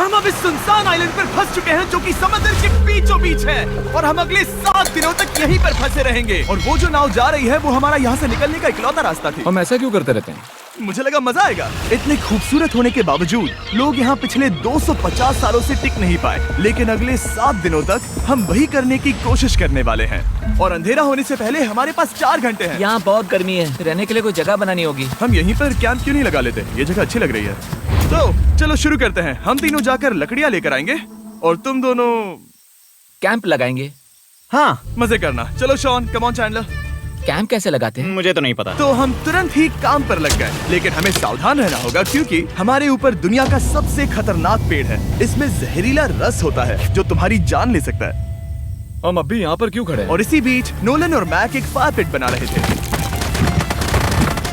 हम अब इस सुनसान आइलैंड पर फंस चुके हैं जो कि समंदर के बीचों बीच है और हम अगले 7 दिनों तक यहीं पर फंसे रहेंगे। और वो जो नाव जा रही है वो हमारा यहाँ से निकलने का इकलौता रास्ता थी। हम ऐसा क्यों करते रहते हैं? मुझे लगा मजा आएगा। इतने खूबसूरत होने के बावजूद लोग यहाँ पिछले 250 सालों से टिक नहीं पाए, लेकिन अगले 7 दिनों तक हम वही करने की कोशिश करने वाले हैं। और अंधेरा होने से पहले हमारे पास 4 घंटे हैं। यहाँ बहुत गर्मी है, रहने के लिए कोई जगह बनानी होगी। हम यहीं पर कैंप क्यों नहीं लगा लेते? ये जगह अच्छी लग रही है। तो चलो शुरू करते हैं। हम तीनों जाकर लकड़ियाँ लेकर आएंगे और तुम दोनों कैंप लगाएंगे। हाँ, मजे करना। चलो Shaun, come on Chandler. Camp कैसे लगाते हैं? मुझे तो नहीं पता। तो हम तुरंत ही काम पर लग गए, लेकिन हमें सावधान रहना होगा क्योंकि हमारे ऊपर दुनिया का सबसे खतरनाक पेड़ है। इसमें जहरीला रस होता है जो तुम्हारी जान ले सकता है। हम अभी यहाँ पर क्यों खड़े हैं? और इसी बीच नोलन और मैक एक फायर पिट बना रहे थे।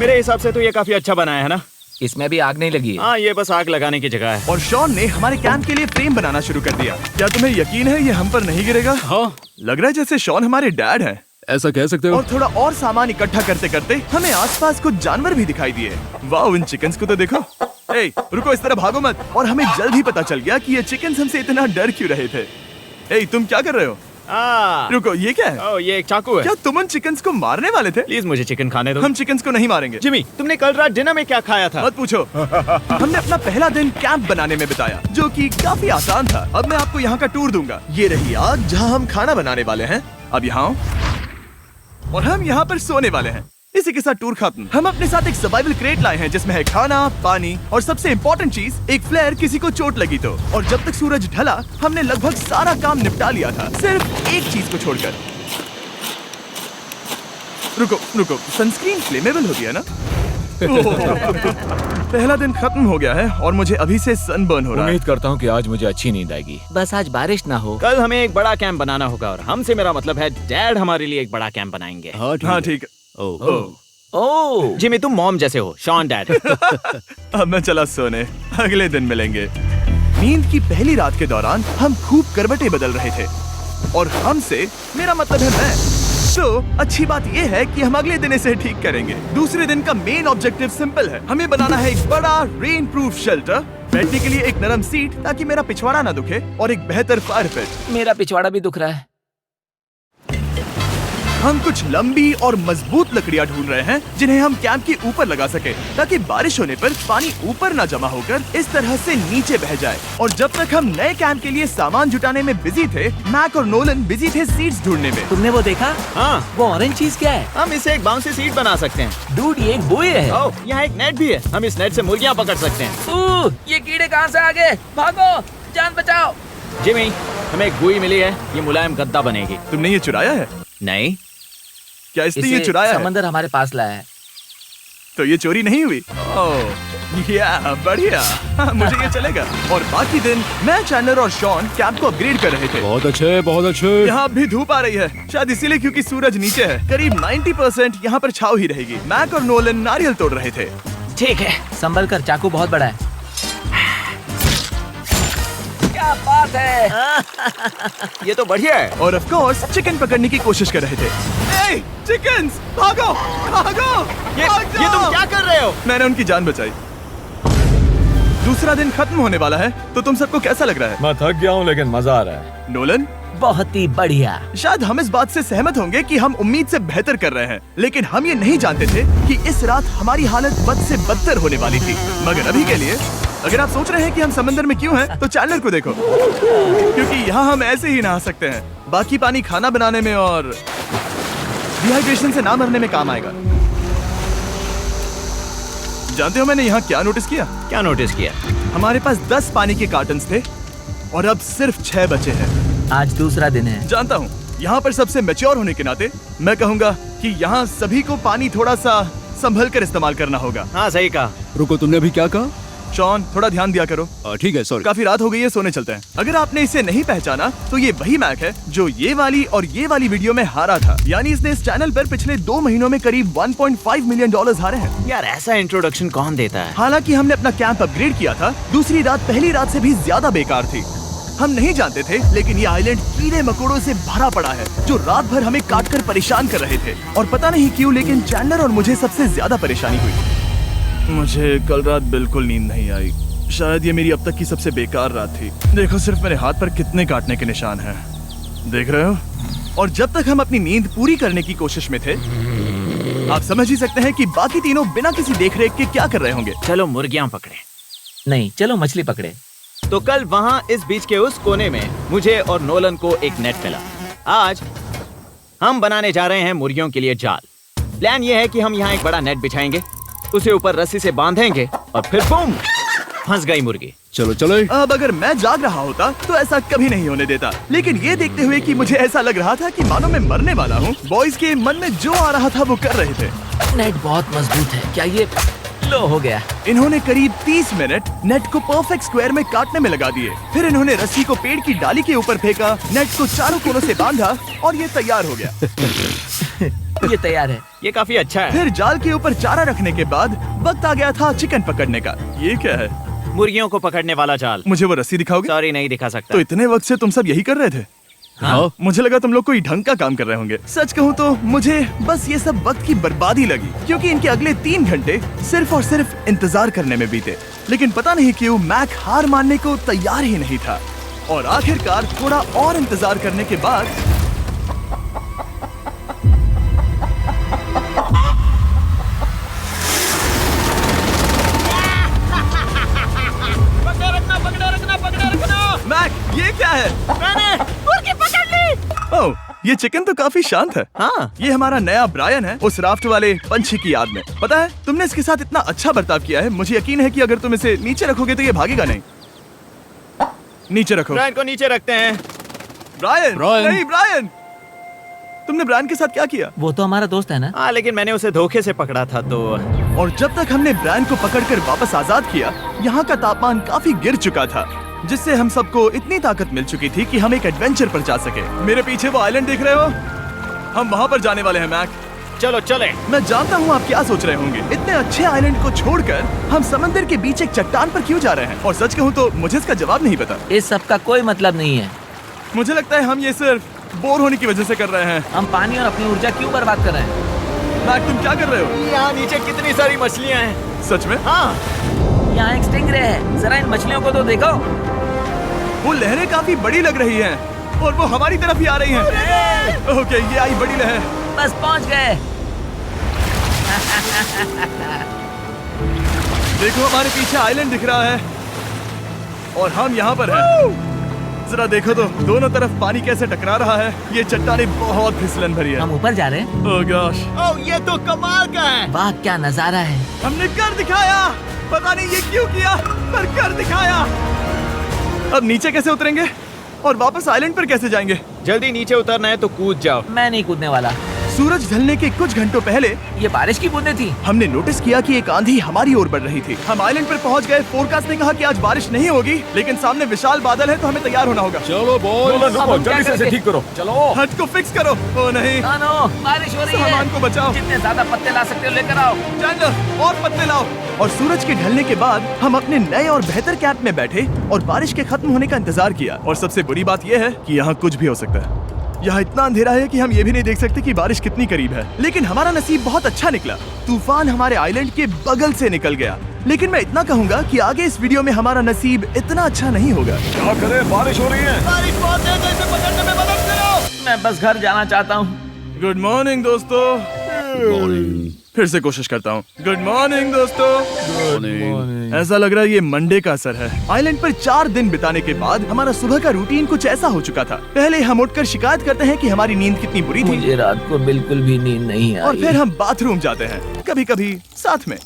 मेरे हिसाब से तो ये काफी अच्छा बनाया है ना? इसमें भी आग नहीं लगी है। हाँ, ये बस आग लगाने की जगह है। और शॉन ने हमारे कैंप के लिए फ्रेम बनाना शुरू कर दिया। क्या तुम्हें यकीन है ये हम पर नहीं गिरेगा? हाँ। लग रहा है जैसे शॉन हमारे डैड हैं। ऐसा कह सकते हो? और थोड़ा और सामान इकट्ठा करते करते हमें आसपास कुछ जानवर भी दिखाई दिए। वाह, इन चिकन्स को तो देखो। ए, रुको, इस तरह भागो मत। और हमें जल्द ही पता चल गया कि ये चिकन्स हमसे इतना डर क्यों रहे थे। ए, तुम क्या कर रहे हो? रुको, ये क्या है? ओह, ये एक चाकू है। क्या तुम उन चिकन्स को मारने वाले थे? प्लीज मुझे चिकन खाने दो। हम चिकन्स को नहीं मारेंगे। जिमी, तुमने कल रात डिनर में क्या खाया था? मत पूछो। हमने अपना पहला दिन कैंप बनाने में बिताया, जो कि काफी आसान था। अब मैं आपको यहाँ का टूर दूंगा। ये रही आग जहाँ हम खाना बनाने वाले हैं। अब यहाँ और हम यहाँ पर सोने वाले हैं। इसी के साथ टूर खत्म। हम अपने साथ एक सर्वाइवल क्रेट लाए हैं जिसमें है खाना, पानी और सबसे इम्पोर्टेंट चीज एक फ्लेयर, किसी को चोट लगी तो। और जब तक सूरज ढला हमने लगभग सारा काम निपटा लिया था, सिर्फ एक चीज को छोड़कर। रुको, सनस्क्रीन फ्लेमेबल होती है ना? पहला दिन खत्म हो गया है और मुझे अभी से सनबर्न हो रहा है। उम्मीद करता हूँ कि आज मुझे अच्छी नींद आएगी। बस आज बारिश ना हो। कल हमें एक बड़ा कैंप बनाना होगा और हमसे मेरा मतलब है डैड हमारे लिए एक बड़ा कैंप बनाएंगे। हाँ ठीक है। ओह, जिमी, तुम मॉम जैसे हो। Shaun dad. अब मैं चला सोने, अगले दिन मिलेंगे। नींद की पहली रात के दौरान हम खूब करवटें बदल रहे थे और हमसे मेरा मतलब है मैं। तो अच्छी बात यह है कि हम अगले दिन इसे ठीक करेंगे। दूसरे दिन का मेन ऑब्जेक्टिव सिंपल है। हमें बनाना है एक बड़ा रेन प्रूफ शेल्टर, बैठने के लिए एक नरम सीट ताकि मेरा पिछवाड़ा ना दुखे, और एक बेहतर फायर पिट। मेरा पिछवाड़ा भी दुख रहा है। हम कुछ लंबी और मजबूत लकड़ियां ढूंढ रहे हैं जिन्हें हम कैंप के ऊपर लगा सके ताकि बारिश होने पर पानी ऊपर न जमा होकर इस तरह से नीचे बह जाए। और जब तक हम नए कैंप के लिए सामान जुटाने में बिजी थे, मैक और नोलन बिजी थे सीड्स ढूंढने में। तुमने वो देखा? हाँ, वो ऑरेंज चीज क्या है? हम इसे एक बाउंसी सीट बना सकते हैं। डूड, ये एक बुए है। ओह, यहाँ एक नेट भी है। हम इस नेट से मुर्गियाँ पकड़ सकते हैं। ये कीड़े कहाँ से आ गए? भागो, जान बचाओ। जिमी, हमें एक बुई मिली है। ये मुलायम गद्दा बनेगी। तुमने ये चुराया है? नहीं। क्या इसलिए ये चुराया है? समंदर हमारे पास लाया है। तो ये चोरी नहीं हुई? ओह, या बढ़िया। मुझे ये चलेगा। और बाकी दिन मैं, चैंडलर और शॉन कैंप को अपग्रेड कर रहे थे। बहुत अच्छे, बहुत अच्छे। यहाँ भी धूप आ रही है, शायद इसीलिए क्योंकि सूरज नीचे है। करीब 90% यहाँ पर छाव ही रहेगी। मैक और नोलन नारियल तोड़ रहे थे। ठीक है, संभल कर, चाकू बहुत बड़ा है। क्या बात है। ये तो बढ़िया है। और ऑफ कोर्स चिकन पकड़ने की कोशिश कर रहे थे। ए, चिकन्स, भागो, भागो, ये तुम क्या कर रहे हो? मैंने उनकी जान बचाई। दूसरा दिन खत्म होने वाला है, तो तुम सबको कैसा लग रहा है? मैं थक गया हूँ लेकिन मजा आ रहा है। नोलन, बहुत ही बढ़िया। शायद हम इस बात से सहमत होंगे कि हम उम्मीद से बेहतर कर रहे हैं, लेकिन हम ये नहीं जानते थे कि इस रात हमारी हालत बद से बदतर होने वाली थी। मगर अभी के लिए अगर आप सोच रहे हैं कि हम समंदर में क्यों हैं, तो चैंडलर को देखो, क्योंकि यहाँ हम ऐसे ही नहा सकते हैं। बाकी पानी खाना बनाने में और डिहाइड्रेशन से ना मरने में काम आएगा। जानते हो मैंने यहाँ क्या नोटिस किया? क्या नोटिस किया? हमारे पास 10 पानी के कार्टन्स थे और अब सिर्फ 6 बचे हैं। आज दूसरा दिन है। जानता हूँ, यहाँ पर सबसे मैच्योर होने के नाते मैं कहूँगा कि यहाँ सभी को पानी थोड़ा सा संभल कर इस्तेमाल करना होगा। हाँ, सही कहा। रुको, तुमने अभी क्या कहा? शॉन, थोड़ा ध्यान दिया करो। ठीक है, सॉरी। काफी रात हो गई है, सोने चलते हैं। अगर आपने इसे नहीं पहचाना तो ये वही मैक है जो ये वाली और ये वाली वीडियो में हारा था। यानी इसने इस चैनल पर पिछले 2 महीनों में करीब $1.5 मिलियन हारे हैं। यार, ऐसा इंट्रोडक्शन कौन देता है? हालांकि हमने अपना कैंप अपग्रेड किया था, दूसरी रात पहली रात से भी ज्यादा बेकार थी। हम नहीं जानते थे, लेकिन ये आइलैंड कीड़े मकोड़ों से भरा पड़ा है जो रात भर हमें काट कर परेशान कर रहे थे। और पता नहीं क्यों, लेकिन चैंडलर और मुझे सबसे ज्यादा परेशानी हुई। मुझे कल रात बिल्कुल नींद नहीं आई। शायद ये मेरी अब तक की सबसे बेकार रात थी। देखो सिर्फ मेरे हाथ पर कितने काटने के निशान हैं। देख रहे हो? और जब तक हम अपनी नींद पूरी करने की कोशिश में थे, आप समझ ही सकते हैं कि बाकी तीनों बिना किसी देखरेख के क्या कर रहे होंगे। चलो मुर्गियां पकड़े। नहीं, चलो मछली पकड़े। तो कल वहाँ इस बीच के उस कोने में मुझे और नोलन को एक नेट मिला। आज हम बनाने जा रहे हैं मुर्गियों के लिए जाल। प्लान ये है कि हम यहाँ एक बड़ा नेट बिछाएंगे, उसे ऊपर रस्सी से बांधेंगे और फिर बूम, फंस गई मुर्गी। चलो चलो। अब अगर मैं जाग रहा होता तो ऐसा कभी नहीं होने देता, लेकिन ये देखते हुए कि मुझे ऐसा लग रहा था कि मानो मैं मरने वाला हूँ, बॉयज के मन में जो आ रहा था वो कर रहे थे। नेट बहुत मजबूत है। क्या ये लो हो गया? इन्होंने करीब 30 मिनट नेट को परफेक्ट स्क्वायर में काटने में लगा दिए। फिर इन्होंने रस्सी को पेड़ की डाली के ऊपर फेंका, नेट को चारों कोनों से बांधा और ये तैयार हो गया। ये तैयार है। ये काफी अच्छा है। फिर जाल के ऊपर चारा रखने के बाद वक्त आ गया था चिकन पकड़ने का। ये क्या है? मुर्गियों को पकड़ने वाला जाल। मुझे वो रस्सी दिखाओगे? सॉरी, नहीं दिखा सकता। तो इतने वक्त से तुम सब यही कर रहे थे? हाँ। मुझे लगा तुम लोग कोई ढंग का काम कर रहे होंगे। सच कहूँ तो मुझे बस ये सब वक्त की बर्बादी लगी, क्योंकि इनके अगले 3 घंटे सिर्फ और सिर्फ इंतजार करने में बीते। लेकिन पता नहीं क्यों मैक हार मानने को तैयार ही नहीं था। और आखिरकार थोड़ा और इंतजार करने के बाद मैक, ये क्या है? मैंने मुर्गी पकड़ ली। ओह, ये चिकन तो काफी शांत है। हाँ। ये हमारा नया ब्रायन है, उस राफ्ट वाले पंछी की याद में। पता है, तुमने इसके साथ इतना अच्छा बर्ताव किया है, मुझे यकीन है कि अगर तुम इसे नीचे रखोगे तो ये भागेगा नहीं। नीचे रखो। ब्रायन को नीचे रखते हैं। Brian, Brian. नहीं ब्रायन। तुमने ब्रायन के साथ क्या किया? वो तो हमारा दोस्त है ना। हाँ, लेकिन मैंने उसे धोखे से पकड़ा था तो। और जब तक हमने ब्रायन को पकड़कर वापस आजाद किया, यहाँ का तापमान काफी गिर चुका था, जिससे हम सबको इतनी ताकत मिल चुकी थी कि हम एक एडवेंचर पर जा सके। मेरे पीछे वो आइलैंड देख रहे हो? हम वहाँ पर जाने वाले हैं मैक। चलो चले। मैं जानता हूँ आप क्या सोच रहे होंगे, इतने अच्छे आइलैंड को छोड़कर हम समंदर के बीच एक चट्टान पर क्यों जा रहे हैं? और सच कहूँ तो मुझे इसका जवाब नहीं पता। इस सब का कोई मतलब नहीं है। मुझे लगता है हम ये सिर्फ बोर होने की वजह से कर रहे हैं। हम पानी और अपनी ऊर्जा क्यों बर्बाद कर रहे हैं? मैक, तुम क्या कर रहे हो? यहाँ नीचे कितनी सारी मछलियाँ हैं। सच में? हाँ। यहाँ एक स्टिंगरे है, जरा इन मछलियों को तो देखो। वो लहरें काफी बड़ी लग रही हैं और वो हमारी तरफ ही आ रही हैं। ओके, ये आई बड़ी लहर। बस पहुँच गए। देखो, हमारे पीछे आइलैंड दिख रहा है और हम यहाँ पर हैं। जरा देखो तो दोनों तरफ पानी कैसे टकरा रहा है। ये चट्टानें बहुत फिसलन भरी है। हम ऊपर जा रहे हैं। ओह गॉश, ओह, ये तो कमाल का है। वाह, क्या नजारा है। हमने कर दिखाया। पता नहीं ये क्यों किया, पर कर दिखाया। अब नीचे कैसे उतरेंगे और वापस आइलैंड पर कैसे जाएंगे? जल्दी नीचे उतरना है तो कूद जाओ। मैं नहीं कूदने वाला। सूरज ढलने के कुछ घंटों पहले ये बारिश की बूंदें थी। हमने नोटिस किया कि एक आंधी हमारी ओर बढ़ रही थी। हम आइलैंड पर पहुंच गए। फोरकास्ट ने कहा कि आज बारिश नहीं होगी, लेकिन सामने विशाल बादल है तो हमें तैयार होना होगा। चलो बॉय। अब हम क्या करेंगे? ठीक करो। चलो। हट को फिक्स करो। ओ नहीं, नो, बारिश हो रही है। सामान को बचाओ। जितने ज्यादा पत्ते ला सकते हो लेकर आओ। चैंडलर, और पत्ते लाओ। और सूरज के ढलने के बाद हम अपने नए और बेहतर कैंप में बैठे और बारिश के खत्म होने का इंतजार किया। और सबसे बड़ी बात यह है कि यहाँ कुछ भी हो सकता है। यहाँ इतना अंधेरा है कि हम ये भी नहीं देख सकते कि बारिश कितनी करीब है। लेकिन हमारा नसीब बहुत अच्छा निकला। तूफान हमारे आइलैंड के बगल से निकल गया। लेकिन मैं इतना कहूँगा कि आगे इस वीडियो में हमारा नसीब इतना अच्छा नहीं होगा। क्या करें, बारिश हो रही है। बारिश बहुत तेज है, इसे पकड़ने में मदद करो। मैं बस घर जाना चाहता हूँ। गुड मॉर्निंग दोस्तों। फिर से कोशिश करता हूँ। गुड मॉर्निंग दोस्तों। ऐसा लग रहा है ये मंडे का असर है। आइलैंड पर 4 दिन बिताने के बाद हमारा सुबह का रूटीन कुछ ऐसा हो चुका था। पहले हम उठकर शिकायत करते हैं कि हमारी नींद कितनी बुरी थी, मुझे रात को बिल्कुल भी नींद नहीं आई। और फिर हम बाथरूम जाते हैं, कभी कभी साथ में।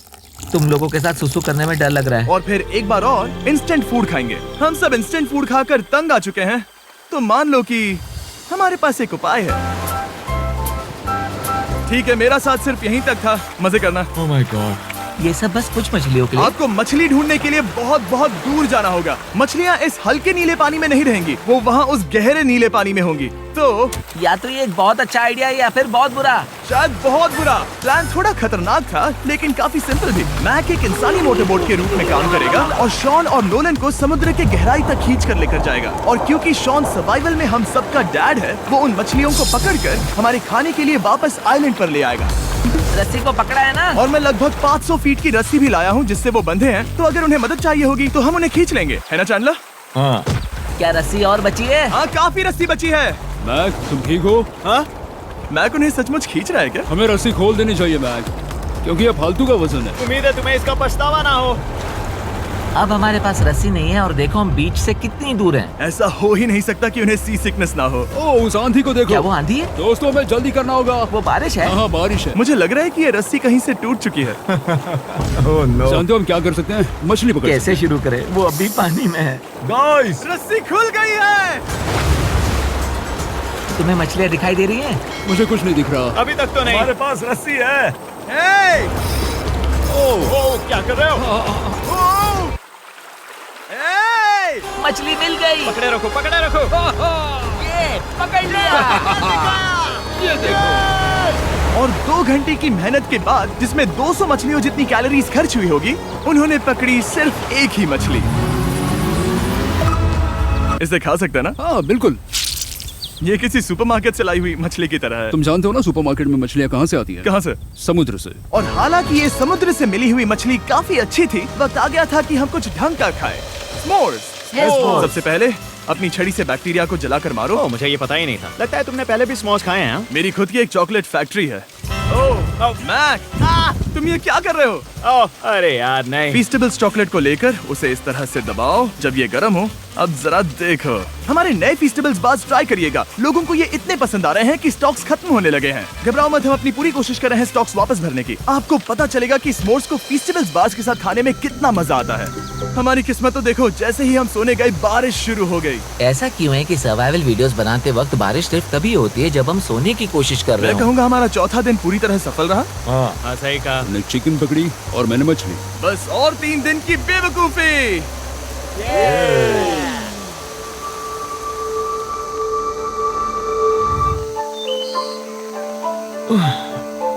तुम लोगों के साथ सुसु करने में डर लग रहा है। और फिर एक बार और इंस्टेंट फूड खाएंगे। हम सब इंस्टेंट फूड खाकर तंग आ चुके हैं, तो मान लो कि हमारे पास एक उपाय है। ठीक है, मेरा साथ सिर्फ यहीं तक था। मजे करना। Oh my God. ये सब बस कुछ मछलियों के लिए। आपको मछली ढूंढने के लिए बहुत बहुत दूर जाना होगा। मछलियाँ इस हल्के नीले पानी में नहीं रहेंगी, वो वहाँ उस गहरे नीले पानी में होंगी। तो या तो ये एक बहुत अच्छा आइडिया है या फिर बहुत बुरा। शायद बहुत बुरा। प्लान थोड़ा खतरनाक था, लेकिन काफी सिंपल भी। मैक एक इंसानी मोटरबोट के रूप में काम करेगा और शॉन और नोलन को समुद्र के गहराई तक खींच कर लेकर जाएगा। और क्योंकि शॉन सर्वाइवल में हम सबका डैड है, वो उन मछलियों को पकड़कर हमारे खाने के लिए वापस आइलैंड पर ले आएगा। रस्सी को पकड़ा है ना? और मैं लगभग 500 फीट की रस्सी भी लाया हूँ जिससे वो बंधे हैं, तो अगर उन्हें मदद चाहिए होगी तो हम उन्हें खींच लेंगे, है ना चैंडलर? हाँ क्या रस्सी और बची है? हाँ, काफी रस्सी बची है। मैक, तुम ठीक हो? हाँ, मैक उन्हें सचमुच खींच रहा है क्या? हमें रस्सी खोल देनी चाहिए मैक, क्योंकि ये फालतू का वजन है। उम्मीद है तुम्हें इसका पछतावा ना हो। अब हमारे पास रस्सी नहीं है और देखो हम बीच से कितनी दूर हैं। ऐसा हो ही नहीं सकता कि उन्हें सी सिकनेस ना हो। ओ, उस आंधी को देखो। क्या वो आंधी है? दोस्तों, हमें जल्दी करना होगा। वो बारिश है? हाँ, बारिश है। मुझे लग रहा है कि ये रस्सी कहीं से टूट चुकी है। जानते हो हम क्या कर सकते हैं? मछली पकड़ कैसे शुरू करें? वो अभी पानी में है। गाइस, रस्सी खुल गई है। तुम्हें मछलियाँ दिखाई दे रही हैं? मुझे कुछ नहीं दिख रहा। अभी तक तो नहीं। हमारे पास रस्सी है। हे! ओ, क्या कर रहे हो? हे! मछली मिल गई। पकड़े रखो, पकड़े रखो। ये पकड़ लिया। ये देखो। और 2 घंटे की मेहनत के बाद, जिसमें 200 मछलियों जितनी कैलोरीज खर्च हुई होगी, उन्होंने पकड़ी सिर्फ एक ही मछली। इसे खा सकते हैं ना? हाँ बिल्कुल। ये किसी सुपरमार्केट से लाई हुई मछली की तरह है। तुम जानते हो ना सुपरमार्केट में मछलियाँ कहाँ से आती है? कहाँ से? समुद्र से। और हालांकि ये समुद्र से मिली हुई मछली काफी अच्छी थी, वक्त आ गया था कि हम कुछ ढंग का खाएं। S'mores। सबसे पहले अपनी छड़ी से बैक्टीरिया को जलाकर मारो। ओ, मुझे ये पता ही नहीं था। लगता है तुमने पहले भी स्मोक्स खाए हैं। हाँ? मेरी खुद की एक चॉकलेट फैक्ट्री है। मैक, तुम ये क्या कर रहे हो? ओह, अरे यार नहीं। फीस्टेबल्स चॉकलेट को लेकर उसे इस तरह से दबाओ जब ये गर्म हो। अब जरा देखो, हमारे नए फीस्टेबल्स बार्स ट्राई करिएगा। लोगों को ये इतने पसंद आ रहे हैं कि स्टॉक्स खत्म होने लगे हैं। घबराओ मत, हम अपनी पूरी कोशिश कर रहे हैं स्टॉक्स वापस भरने की। आपको पता चलेगा कि स्मोर्स को फीस्टेबल्स बार्स के साथ खाने में कितना मजा आता है। हमारी किस्मत तो देखो, जैसे ही हम सोने गए बारिश शुरू हो गई। ऐसा क्यों है कि सर्वाइवल वीडियोस बनाते वक्त बारिश सिर्फ तभी होती है जब हम सोने की कोशिश कर रहे मैं हो? कहूँगा हमारा चौथा दिन पूरी तरह सफल रहा। हाँ, सही कहा। मैंने चिकन पकड़ी और मैंने मछली। बस और 3 दिन की बेवकूफी।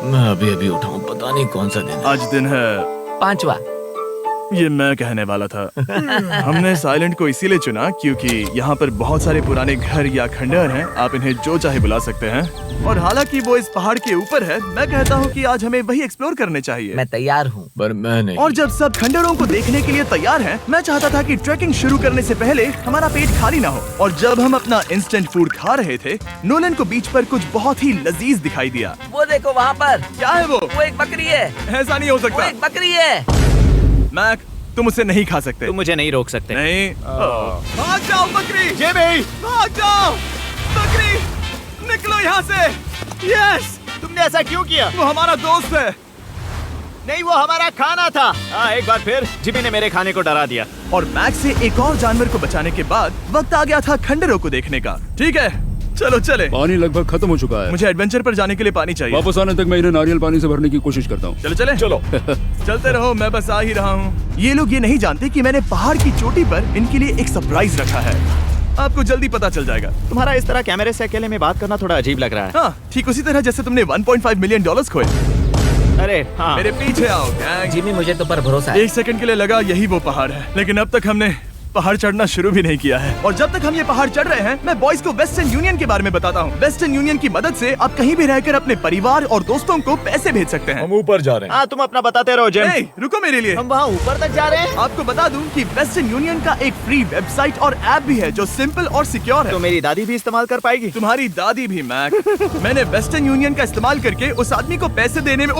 मैं अभी अभी उठा हूँ, पता नहीं कौन सा दिन है। आज दिन है 5वां। ये मैं कहने वाला था। हमने इस आइलैंड को इसीलिए चुना क्योंकि यहाँ पर बहुत सारे पुराने घर या खंडहर हैं। आप इन्हें जो चाहे बुला सकते हैं। और हालांकि वो इस पहाड़ के ऊपर है, मैं कहता हूँ कि आज हमें वही एक्सप्लोर करने चाहिए। मैं तैयार हूँ। पर मैं नहीं। और जब सब खंडहरों को देखने के लिए तैयार हैं, मैं चाहता था कि ट्रैकिंग शुरू करने से पहले हमारा पेट खाली ना हो। और जब हम अपना इंस्टेंट फूड खा रहे थे, नोलन को बीच पर कुछ बहुत ही लजीज दिखाई दिया। वो देखो वहाँ पर। क्या है वो? वो एक बकरी है। ऐसा नहीं हो वो सकता। एक बकरी है। मैक, तुम उसे नहीं खा सकते। तुम मुझे नहीं रोक सकते। नहीं। भाग जाओ बकरी। ये भी। भाग जाओ बकरी, निकलो यहाँ से। यस, तुमने ऐसा क्यों किया? वो हमारा दोस्त है। नहीं, वो हमारा खाना था। एक बार फिर जिमी ने मेरे खाने को डरा दिया। और मैक्स से एक और जानवर को बचाने के बाद वक्त आ गया था खंडहरों को देखने का। ठीक है, चलो चले। पानी लगभग खत्म हो चुका है। मुझे एडवेंचर पर जाने के लिए पानी चाहिए। वापस आने तक मैं इन्हें नारियल पानी से भरने की कोशिश करता हूँ। चलो चले। चलो। चलते रहो, मैं बस आ ही रहा हूँ। ये लोग ये नहीं जानते कि मैंने पहाड़ की चोटी पर इनके लिए एक सरप्राइज रखा है। आपको जल्दी पता चल जाएगा। तुम्हारा इस तरह कैमरे से अकेले में बात करना थोड़ा अजीब लग रहा है। हाँ, ठीक उसी तरह जैसे तुमने $1.5 मिलियन खोए। अरे हाँ। मेरे पीछे आओ गैंग। जिमी, मुझे तो पर भरोसा है। 1 सेकंड के लिए लगा यही वो पहाड़ है, लेकिन अब तक हमने पहाड़ चढ़ना शुरू भी नहीं किया है। और जब तक हम ये पहाड़ चढ़ रहे हैं, मैं बॉयज को वेस्टर्न यूनियन के बारे में बताता हूँ। वेस्टर्न यूनियन की मदद से आप कहीं भी रहकर अपने परिवार और दोस्तों को पैसे भेज सकते हैं। हम ऊपर जा रहे हैं। हाँ, तुम अपना बताते रहो जिम। नहीं, रुको मेरे लिए। हम वहाँ ऊपर तक जा रहे हैं। आपको बता दूं कि वेस्टर्न यूनियन का एक फ्री वेबसाइट और ऐप भी है जो सिंपल और सिक्योर है। तो मेरी दादी भी इस्तेमाल कर पाएगी। तुम्हारी दादी भी मैक। मैंने वेस्टर्न यूनियन का इस्तेमाल करके उस आदमी को पैसे देने में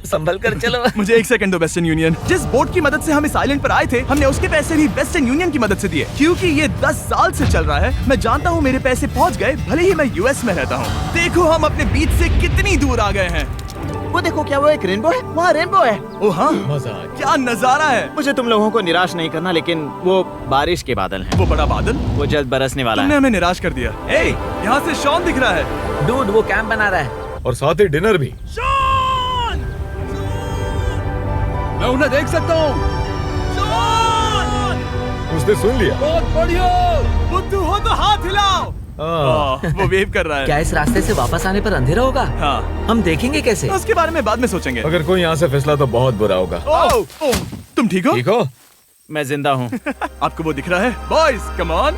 संभल कर चलो। मुझे 1 सेकंड दो। वेस्टर्न यूनियन, जिस बोट की मदद से हम इस आइलैंड पर आए थे, हमने उसके पैसे भी वेस्टर्न यूनियन की मदद से दिए। क्योंकि ये 10 साल से चल रहा है, मैं जानता हूँ मेरे पैसे पहुँच गए, भले ही मैं यूएस में रहता हूँ। देखो हम अपने बीच से कितनी दूर आ गए हैं। वो देखो, क्या वो एक रेनबो है? वहाँ रेनबो है। ओ हाँ, मजा आ क्या नजारा है। मुझे तुम लोगों को निराश नहीं करना, लेकिन वो बारिश के बादल हैं। वो बड़ा बादल, वो जल्द बरसने वाला तुमने है। हमें निराश कर दिया। ए, यहाँ से शॉन दिख रहा है। डूड, वो कैंप बना रहा है। और साथ ही डिनर भी। शॉन! मैं उन्हें देख सकता हूँ। शॉन! उसने सुन लिया। बहुत बढ़िया। बुद्धू हो तो हाथ हिलाओ। वो वेव कर रहा है। क्या इस रास्ते से वापस आने पर अंधेरा होगा? हाँ, हम देखेंगे कैसे? उसके बारे में बाद में सोचेंगे। अगर कोई यहाँ से फिसला तो बहुत बुरा होगा। तुम ठीक हो? ठीक हो? मैं जिंदा हूँ। आपको वो दिख रहा है? Boys, come on.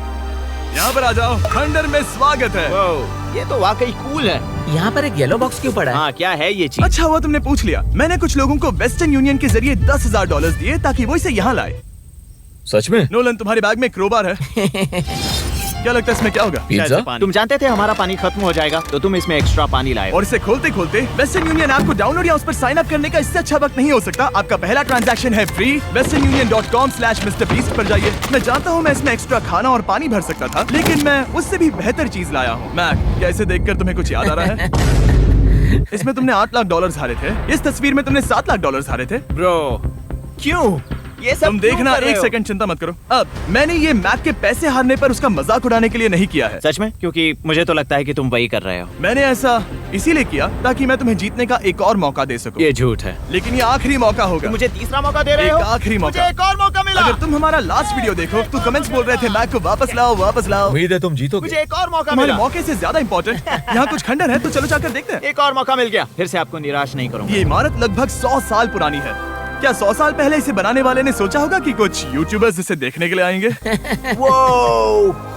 यहाँ पर आ जाओ, खंडर में स्वागत है। वाह, ये तो वाकई कूल है। यहाँ पर एक येलो बॉक्स क्यों पड़ा है? हाँ, क्या है ये चीज? अच्छा हुआ तुमने पूछ लिया। मैंने कुछ लोगों को वेस्टर्न यूनियन के जरिए $10,000 दिए ताकि वो इसे यहाँ लाए। सच में? नोलन, तुम्हारे बैग में क्रोबार है। क्या लगता है इसमें क्या होगा? पिज्जा? तुम जानते थे हमारा पानी खत्म हो जाएगा, तो तुम इसमें एक्स्ट्रा पानी लाए। और इसे खोलते खोलते वेस्टर्न यूनियन ऐप को डाउनलोड या उस पर साइन अप करने का इससे अच्छा वक्त नहीं हो सकता। आपका पहला ट्रांजैक्शन है फ्री। westernunion.com/MrBeast पर जाइए। मैं जानता हूँ मैं इसमें एक्स्ट्रा खाना और पानी भर सकता था, लेकिन मैं उससे भी बेहतर चीज लाया हूँ। मैक, क्या इसे देखकर तुम्हें कुछ याद आ रहा है? इसमें तुमने $8 लाख हारे थे। इस तस्वीर में तुमने $7 लाख हारे थे। ब्रो, क्यों? ये सब तुम देखना, क्यों कर रहे एक हो? सेकंड चिंता मत करो। अब मैंने ये मैक के पैसे हारने पर उसका मजाक उड़ाने के लिए नहीं किया है। सच में? क्योंकि मुझे तो लगता है कि तुम वही कर रहे हो। मैंने ऐसा इसीलिए किया ताकि मैं तुम्हें जीतने का एक और मौका दे सकूं। ये झूठ है। लेकिन ये आखिरी मौका होगा। तुम मुझे तीसरा मौका दे रहे हो? एक आखिरी मौका। मुझे एक और मौका मिला। अगर तुम हमारा लास्ट वीडियो देखो तो कमेंट्स बोल रहे थे मैक को वापस लाओ, वापस लाओ। उम्मीद है तुम जीतोगे। मुझे एक और मौका तुम्हारे मिला। मौके से ज्यादा इम्पोर्टेंट यहाँ कुछ खंडर है, तो चलो जाकर देखते हैं। एक और मौका मिल गया। फिर से आपको निराश नहीं करूंगा। ये इमारत लगभग 100 साल पुरानी है। क्या 100 साल पहले इसे बनाने वाले ने सोचा होगा कि कुछ यूट्यूबर्स इसे देखने के लिए आएंगे? वो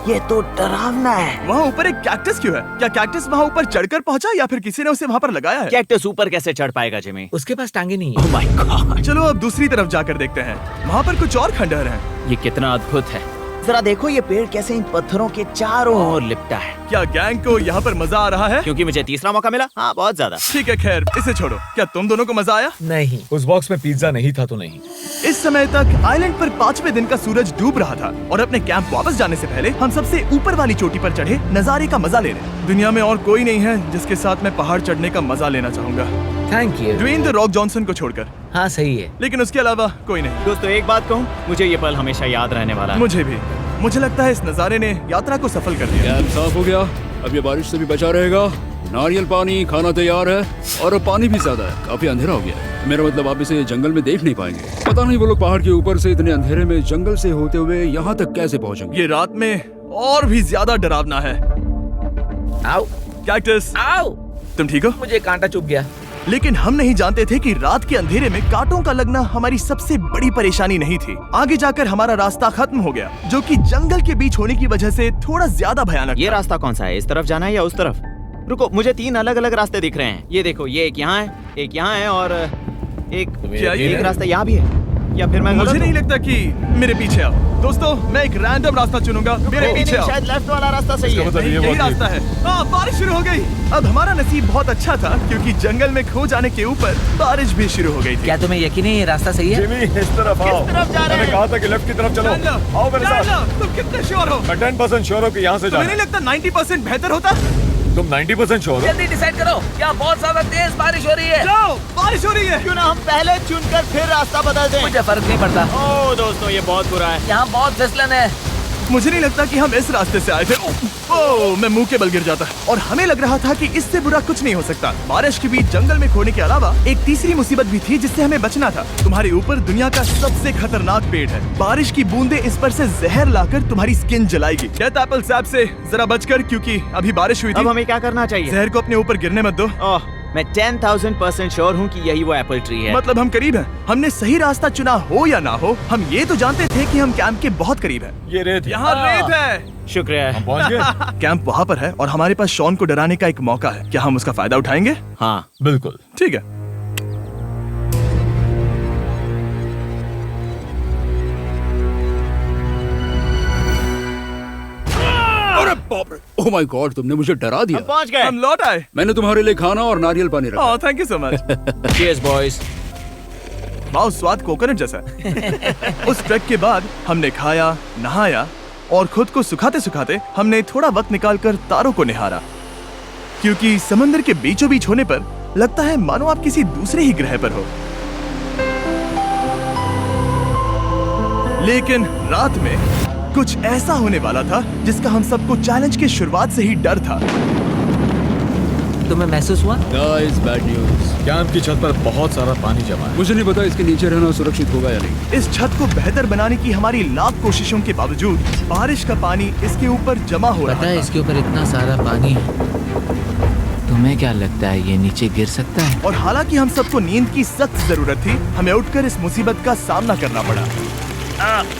ये तो डरावना है। वहाँ ऊपर एक कैक्टस क्यों है? क्या कैक्टस वहाँ ऊपर चढ़कर पहुँचा या फिर किसी ने उसे वहाँ पर लगाया है? कैक्टस ऊपर कैसे चढ़ पाएगा जिमी? उसके पास टांगे नहीं ओह है। माय गॉड, चलो अब दूसरी तरफ जाकर देखते हैं। वहाँ पर कुछ और खंडहर हैं। ये कितना अद्भुत है। जरा देखो ये पेड़ कैसे इन पत्थरों के चारों ओर लिपटा है। क्या गैंग को यहाँ पर मजा आ रहा है? क्योंकि मुझे तीसरा मौका मिला। हाँ, बहुत ज्यादा। ठीक है, खैर इसे छोड़ो। क्या तुम दोनों को मजा आया? नहीं। उस बॉक्स में पिज्जा नहीं था तो नहीं। इस समय तक आइलैंड पर 5वें दिन का सूरज डूब रहा था और अपने कैंप वापस जाने से पहले हम सबसे ऊपर वाली चोटी पर चढ़े नजारे का मजा ले रहे। दुनिया में और कोई नहीं है जिसके साथ मैं पहाड़ चढ़ने का मजा लेना चाहूंगा, thank you. Dwayne the Rock Johnson को छोड़कर। हाँ सही है। लेकिन उसके अलावा कोई नहीं। दोस्तों, एक बात कहूँ, मुझे ये पल हमेशा याद रहने वाला है। मुझे भी। मुझे लगता है इस नजारे ने यात्रा को सफल कर दिया। कैंप साफ हो गया, अब ये बारिश से भी बचा रहेगा। नारियल पानी, खाना तैयार है और अब पानी भी ज्यादा है। काफी अंधेरा हो गया है। मेरा मतलब आप इसे जंगल में देख नहीं पाएंगे। पता नहीं वो लोग पहाड़ के ऊपर से इतने अंधेरे में जंगल से होते हुए यहाँ तक कैसे पहुँचेंगे। ये रात में और भी ज्यादा डरावना है। आओ कैक्टस, आओ, तुम ठीक हो? मुझे कांटा चुभ गया। लेकिन हम नहीं जानते थे कि रात के अंधेरे में कांटों का लगना हमारी सबसे बड़ी परेशानी नहीं थी। आगे जाकर हमारा रास्ता खत्म हो गया, जो कि जंगल के बीच होने की वजह से थोड़ा ज्यादा भयानक ये था। रास्ता कौन सा है? इस तरफ जाना है या उस तरफ? रुको, मुझे 3 अलग अलग रास्ते दिख रहे हैं। ये देखो, ये एक यहाँ है, एक यहाँ है और क्या ये एक रास्ता यहाँ भी है। या फिर मैं मुझे गलत नहीं हूँ? लगता कि मेरे पीछे आओ। दोस्तों, मैं एक रैंडम रास्ता चुनूंगा। मेरे नहीं, पीछे नहीं, आओ। शायद लेफ्ट वाला रास्ता सही है। मतलब नहीं, ये यही बहुत रास्ता है। हाँ, बारिश शुरू हो गई। अब हमारा नसीब बहुत अच्छा था क्योंकि जंगल में खो जाने के ऊपर बारिश भी शुरू हो गई थी। क्या तुम्हें यकीन है ये रास्ता सही है? जिमी, इस तरफ आओ। किस तरफ जा रहे मैंने हैं? कहा था कि लेफ्ट की तरफ चलो। जान लो, आओ मेरे जान साथ। लो, तुम कितने श्योर हो? मैं 10% श्योर हूँ कि यहाँ से तुम्हें जाना नहीं है। लगता 90% बेहतर होता? तुम 90% श्योर हो? जल्दी डिसाइड करो। यहाँ बहुत ज्यादा तेज बारिश हो रही है। जाओ, बारिश हो रही है। क्यों ना हम पहले चुनकर फिर रास्ता बदल दें? मुझे फर्क नहीं पड़ता। ओह दोस्तों, ये बहुत बुरा है। यहाँ बहुत फिसलन है। मुझे नहीं लगता कि हम इस रास्ते से आए थे। ओह, मैं मुंह के बल गिर जाता। और हमें लग रहा था कि इससे बुरा कुछ नहीं हो सकता। बारिश के बीच जंगल में खोने के अलावा एक तीसरी मुसीबत भी थी जिससे हमें बचना था। तुम्हारे ऊपर दुनिया का सबसे खतरनाक पेड़ है। बारिश की बूंदें इस पर से जहर लाकर तुम्हारी स्किन जलाएगी। डेथ एप्पल सैप से जरा बचकर, क्योंकि अभी बारिश हुई अब थी। हमें क्या करना चाहिए? जहर को अपने ऊपर गिरने मत दो। ओह, मैं 10,000% श्योर हूँ कि यही वो एप्पल ट्री है। मतलब हम करीब हैं। हमने सही रास्ता चुना हो या ना हो, हम ये तो जानते थे कि हम कैंप के बहुत करीब हैं। ये रेत है। यहाँ रेत है। शुक्रिया। हम पहुँच गए। कैंप वहाँ पर है और हमारे पास शॉन को डराने का एक मौका है। क्या हम उसका फायदा उठाएंगे? हाँ, बिल्कुल। ठीक है। अरे बाप रे, ओह माय गॉड, तुमने मुझे डरा दिया। हम पहुँच गए। हम लौट आए। मैंने तुम्हारे लिए खाना और नारियल पानी रखा। Oh, thank you so much. Cheers, boys। वाह, स्वाद कोकोनट जैसा है। उस ट्रैक के बाद हमने खाया, नहाया और खुद को सुखाते सुखाते हमने थोड़ा वक्त निकालकर तारों को निहारा, क्योंकि समंदर के बीचों बीच होने पर लगता है मानो आप किसी दूसरे ही ग्रह पर हो। लेकिन रात में कुछ ऐसा होने वाला था जिसका हम सबको चैलेंज के शुरुआत से ही डर था। तुम्हें महसूस हुआ? Guys, bad news. कैंप की छत पर बहुत सारा पानी जमा है। मुझे नहीं पता इसके नीचे रहना सुरक्षित होगा या नहीं। इस छत को बेहतर बनाने की हमारी लाख कोशिशों के बावजूद बारिश का पानी इसके ऊपर जमा हो रहा पता है था। इसके ऊपर इतना सारा पानी है। तुम्हें क्या लगता है ये नीचे गिर सकता है? और हालांकि हम सबको नींद की सख्त जरूरत थी, हमें उठकर इस मुसीबत का सामना करना पड़ा।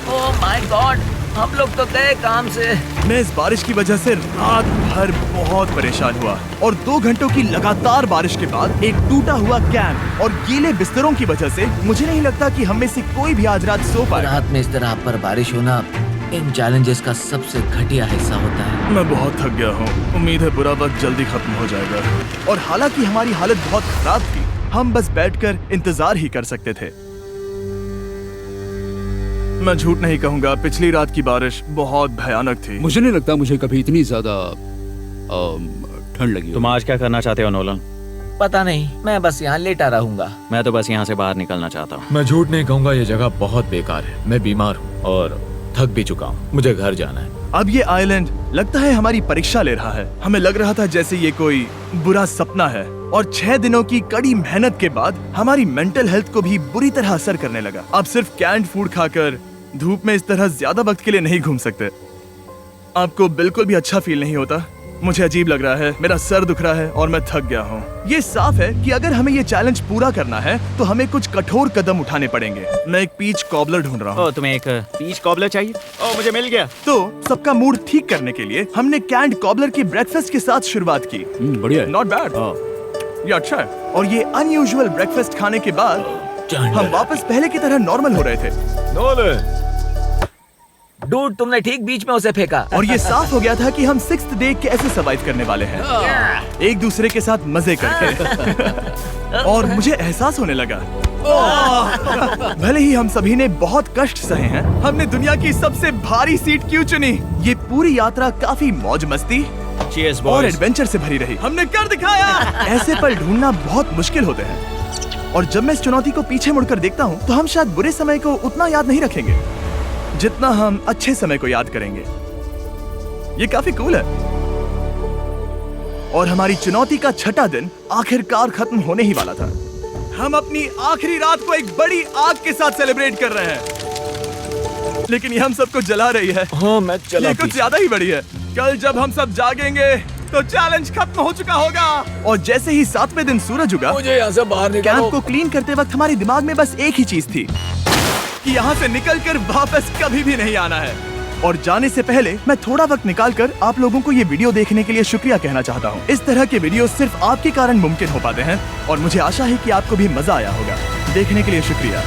ओह माय गॉड, हम लोग तो गए काम से। मैं इस बारिश की वजह से रात भर बहुत परेशान हुआ और 2 घंटों की लगातार बारिश के बाद एक टूटा हुआ कैंप और गीले बिस्तरों की वजह से मुझे नहीं लगता कि हम में से कोई भी आज रात सो पाए। रात में इस तरह पर बारिश होना इन चैलेंजेस का सबसे घटिया हिस्सा होता है। मैं बहुत थक गया हूँ। उम्मीद है बुरा वक्त जल्दी खत्म हो जाएगा। और हालांकि हमारी हालत बहुत खराब थी, हम बस बैठकर इंतजार ही कर सकते थे। मैं झूठ नहीं कहूँगा, पिछली रात की बारिश बहुत भयानक थी। मुझे नहीं लगता मुझे कभी इतनी ज्यादा ठंड लगी हो। तुम आज क्या करना चाहते हो नोलन? पता नहीं, मैं बस यहाँ लेटा रहूंगा। मैं तो बस यहाँ से बाहर निकलना चाहता हूँ। मैं झूठ नहीं कहूंगा, ये जगह बहुत बेकार है। मैं बीमार हूँ और थक भी चुका हूँ। मुझे घर जाना है। अब ये आइलैंड लगता है हमारी परीक्षा ले रहा है। हमें लग रहा था जैसे ये कोई बुरा सपना है और 6 दिनों की कड़ी मेहनत के बाद हमारी मेंटल हेल्थ को भी बुरी तरह असर करने लगा। अब सिर्फ कैंड फूड खाकर धूप में इस तरह ज्यादा वक्त के लिए नहीं घूम सकते। आपको बिल्कुल भी अच्छा फील नहीं होता? मुझे अजीब लग रहा है, मेरा सर दुख रहा है और मैं थक गया हूँ। ये साफ है कि अगर हमें ये चैलेंज पूरा करना है तो हमें कुछ कठोर कदम उठाने पड़ेंगे। मैं एक पीच कॉबलर ढूंढ रहा हूँ। ओ, तुम्हें एक पीच कॉबलर चाहिए? ओ, मुझे मिल गया। तो सबका मूड ठीक करने के लिए हमने कैंड कॉबलर के ब्रेकफास्ट के साथ शुरुआत की। बढ़िया है। नॉट बैड, ये अच्छा है। और ये अनयूजुअल ब्रेकफास्ट खाने के बाद हम वापस पहले की तरह नॉर्मल हो रहे थे। नोलन, डूड, तुमने ठीक बीच में उसे फेंका। और ये साफ हो गया था कि हम 6th डे कैसे सर्वाइव करने वाले हैं, एक दूसरे के साथ मजे करके। और मुझे एहसास होने लगा, भले ही हम सभी ने बहुत कष्ट सहे हैं, हमने दुनिया की सबसे भारी सीट क्यों चुनी। ये पूरी यात्रा काफी मौज मस्ती Cheers, और boys. एडवेंचर से भरी रही। हमने कर दिखाया। ऐसे पल ढूंढना बहुत मुश्किल होते हैं और जब मैं इस चुनौती को पीछे मुड़कर देखता हूँ तो हम शायद बुरे समय को उतना याद नहीं रखेंगे जितना हम अच्छे समय को याद करेंगे। ये काफी कूल है। और हमारी चुनौती का 6ठा दिन आखिरकार खत्म होने ही वाला था। हम अपनी आखिरी रात को एक बड़ी आग के साथ सेलिब्रेट कर रहे हैं, लेकिन ये हम सबको जला रही है। हाँ मैं चला। ये कुछ ज्यादा ही बड़ी है। कल जब हम सब जागेंगे तो चैलेंज खत्म हो चुका होगा। और जैसे ही 7वें दिन सूरज उगा, मुझे यहाँ से बाहर कैंप निकालो। को क्लीन करते वक्त हमारे दिमाग में बस एक ही चीज थी कि यहाँ से निकलकर वापस कभी भी नहीं आना है। और जाने से पहले मैं थोड़ा वक्त निकालकर आप लोगों को ये वीडियो देखने के लिए शुक्रिया कहना चाहता हूँ। इस तरह के वीडियो सिर्फ आपके कारण मुमकिन हो पाते हैं और मुझे आशा है कि आपको भी मजा आया होगा। देखने के लिए शुक्रिया।